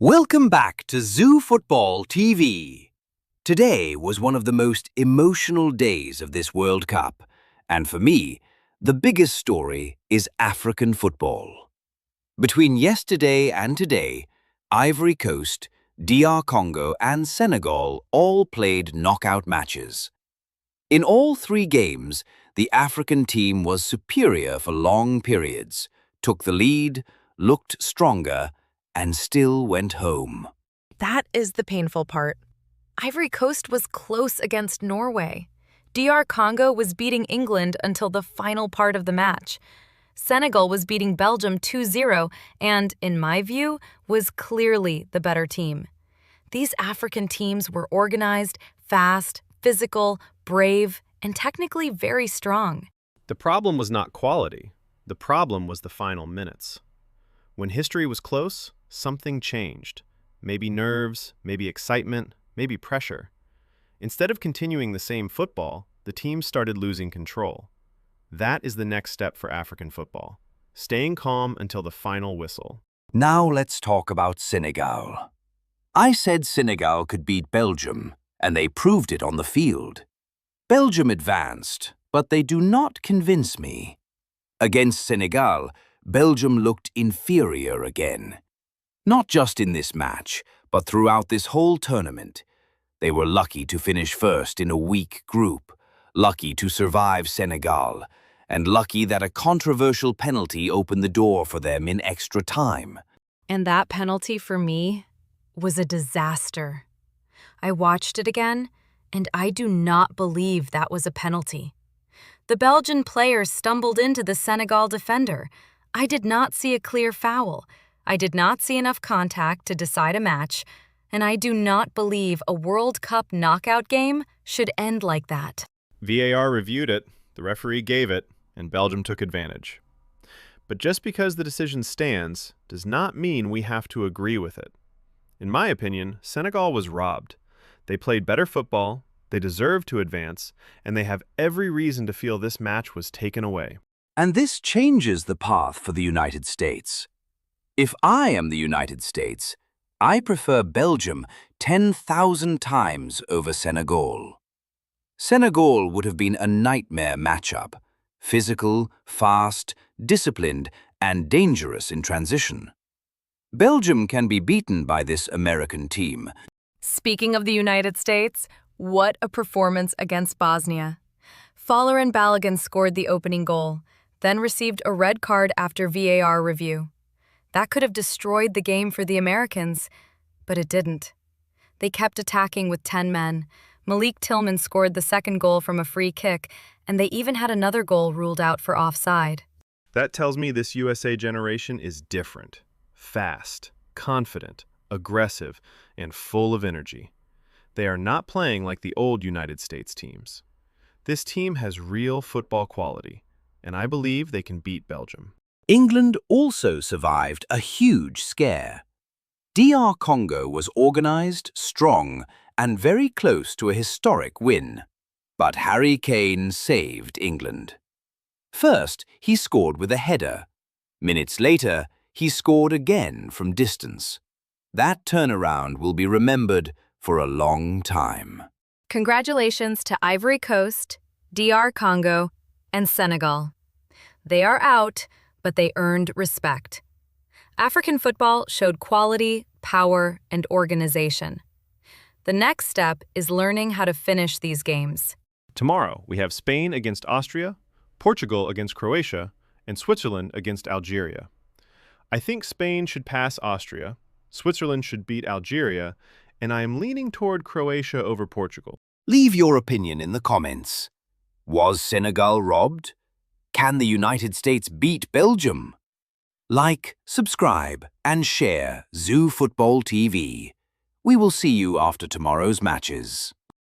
Welcome back to Zoo Football TV. Today was one of the most emotional days of this World Cup, and for me, the biggest story is African football. Between yesterday and today, Ivory Coast, DR Congo and Senegal all played knockout matches. In all three games, the African team was superior for long periods, took the lead, looked stronger, and still went home. That is the painful part. Ivory Coast was close against Norway. DR Congo was beating England until the final part of the match. Senegal was beating Belgium 2-0 and, in my view, was clearly the better team. These African teams were organized, fast, physical, brave, and technically very strong. The problem was not quality. The problem was the final minutes. When history was close, something changed. Maybe nerves, maybe excitement, maybe pressure. Instead of continuing the same football, the teams started losing control. That is the next step for African football, staying calm until the final whistle. Now let's talk about Senegal. I said Senegal could beat Belgium, and they proved it on the field. Belgium advanced, but they do not convince me. Against Senegal, Belgium looked inferior again. Not just in this match, but throughout this whole tournament. They were lucky to finish first in a weak group, lucky to survive Senegal, and lucky that a controversial penalty opened the door for them in extra time. And that penalty for me was a disaster. I watched it again, and I do not believe that was a penalty. The Belgian player stumbled into the Senegal defender. I did not see a clear foul. I did not see enough contact to decide a match, and I do not believe a World Cup knockout game should end like that. VAR reviewed it, the referee gave it, and Belgium took advantage. But just because the decision stands does not mean we have to agree with it. In my opinion, Senegal was robbed. They played better football, they deserved to advance, and they have every reason to feel this match was taken away. And this changes the path for the United States. If I am the United States, I prefer Belgium 10,000 times over Senegal. Senegal would have been a nightmare matchup, physical, fast, disciplined, and dangerous in transition. Belgium can be beaten by this American team. Speaking of the United States, what a performance against Bosnia. Fowler and Balogun scored the opening goal, then received a red card after VAR review. That could have destroyed the game for the Americans, but it didn't. They kept attacking with 10 men. Malik Tillman scored the second goal from a free kick, and they even had another goal ruled out for offside. That tells me this USA generation is different, fast, confident, aggressive, and full of energy. They are not playing like the old United States teams. This team has real football quality, and I believe they can beat Belgium. England also survived a huge scare. DR Congo was organized, strong, and very close to a historic win. But Harry Kane saved England. First, he scored with a header. Minutes later, he scored again from distance. That turnaround will be remembered for a long time. Congratulations to Ivory Coast, DR Congo, and Senegal. They are out, but they earned respect. African football showed quality, power, and organization. The next step is learning how to finish these games. Tomorrow, we have Spain against Austria, Portugal against Croatia, and Switzerland against Algeria. I think Spain should pass Austria, Switzerland should beat Algeria, and I am leaning toward Croatia over Portugal. Leave your opinion in the comments. Was Senegal robbed? Can the United States beat Belgium? Like, subscribe, and share Zoo Football TV. We will see you after tomorrow's matches.